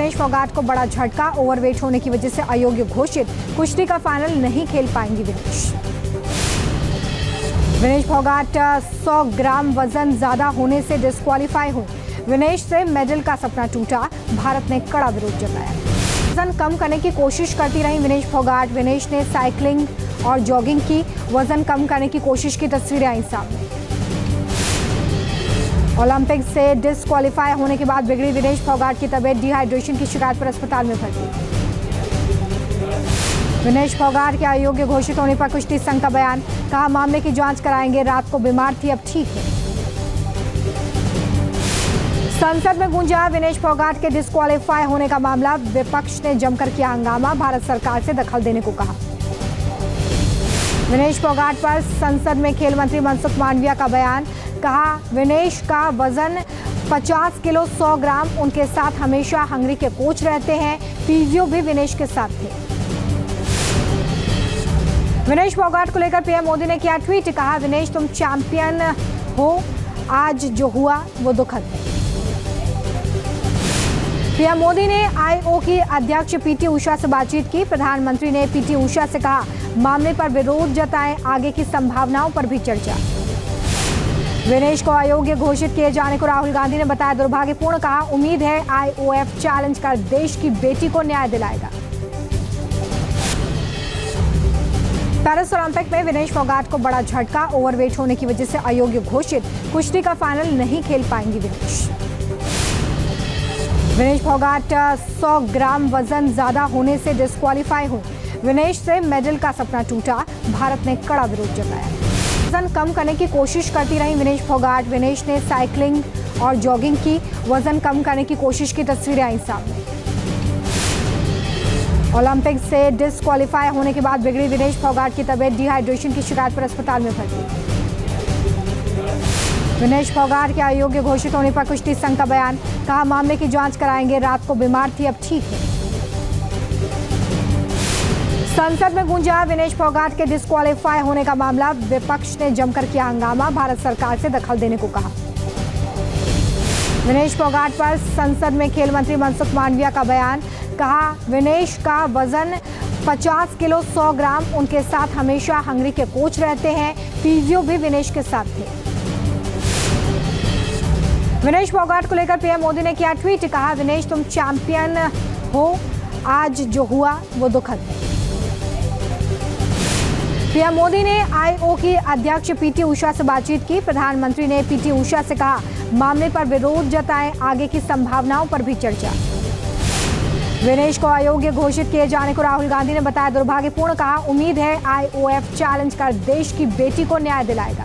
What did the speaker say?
विनेश फोगाट को बड़ा झटका। ओवरवेट होने की वजह से अयोग्य घोषित। कुश्ती का फाइनल नहीं खेल पाएंगी विनेश फोगाट 100 ग्राम वजन ज्यादा होने से डिस्क्वालीफाई हुई। विनेश से मेडल का सपना टूटा। भारत ने कड़ा विरोध जताया। वजन कम करने की कोशिश करती रही विनेश फोगाट। विनेश ने साइकिलिंग और जॉगिंग की। वजन कम करने की कोशिश की तस्वीरें आई सामने। ओलंपिक से डिस्क्वालीफाई होने के बाद बिगड़ी विनेश फोगाट की तबीयत। डिहाइड्रेशन की शिकायत पर अस्पताल में भर्ती। विनेश फोगाट के अयोग्य घोषित होने पर कुश्ती संघ का बयान। कहा, मामले की जांच कराएंगे। रात को बीमार थी, अब ठीक है। संसद में गूंजा विनेश फोगाट के डिस्क्वालीफाई होने का मामला। विपक्ष ने जमकर किया हंगामा। भारत सरकार से दखल देने को कहा। विनेश फोगाट पर संसद में खेल मंत्री मनसुख मांडविया का बयान। कहा, विनेश का वजन 50 किलो 100 ग्राम। उनके साथ हमेशा हंगरी के कोच रहते हैं। फिजियो भी विनेश के साथ थे। विनेश फोगाट को लेकर पीएम मोदी ने किया ट्वीट। कहा, विनेश तुम चैंपियन हो। आज जो हुआ वो दुखद है। पीएम मोदी ने आईओ की अध्यक्ष पीटी उषा से बातचीत की। प्रधानमंत्री ने पीटी उषा से कहा, मामले पर विरोध जताएं। आगे की संभावनाओं पर भी चर्चा। विनेश को अयोग्य घोषित किए जाने को राहुल गांधी ने बताया दुर्भाग्यपूर्ण। कहा, उम्मीद है आईओएफ चैलेंज कर देश की बेटी को न्याय दिलाएगा। पेरिस ओलंपिक में विनेश फोगाट को बड़ा झटका। ओवरवेट होने की वजह से अयोग्य घोषित। कुश्ती का फाइनल नहीं खेल पाएंगी विनेश फोगाट 100 ग्राम वजन ज्यादा होने से डिस्क्वालीफाई हुई। विनेश से मेडल का सपना टूटा। भारत ने कड़ा विरोध जताया। वजन कम करने की कोशिश करती रही विनेश फोगाट। विनेश ने साइकिलिंग और जॉगिंग की। वजन कम करने की कोशिश की तस्वीरें आई सामने। ओलंपिक से डिस्क्वालीफाई होने के बाद बिगड़ी विनेश फोगाट की तबीयत। डिहाइड्रेशन की शिकायत पर अस्पताल में भर्ती। विनेश फोगाट के अयोग्य घोषित होने पर कुश्ती संघ का बयान। कहा, मामले की जांच कराएंगे। रात को बीमार थी, अब ठीक है। संसद में गूंजा विनेश फोगाट के डिस्क्वालीफाई होने का मामला। विपक्ष ने जमकर किया हंगामा। भारत सरकार से दखल देने को कहा। विनेश फोगाट पर संसद में खेल मंत्री मनसुख मांडविया का बयान। कहा, विनेश का वजन 50 किलो 100 ग्राम। उनके साथ हमेशा हंगरी के कोच रहते हैं। फिजियो भी विनेश के साथ थे। विनेश फोगाट को लेकर पीएम मोदी ने किया ट्वीट। कहा, विनेश तुम चैंपियन हो। आज जो हुआ वो दुखद है। पीएम मोदी ने आईओ की अध्यक्ष पीटी उषा से बातचीत की। प्रधानमंत्री ने पीटी उषा से कहा, मामले पर विरोध जताएं। आगे की संभावनाओं पर भी चर्चा। विनेश को अयोग्य घोषित किए जाने को राहुल गांधी ने बताया दुर्भाग्यपूर्ण। कहा, उम्मीद है आईओएफ चैलेंज कर देश की बेटी को न्याय दिलाएगा।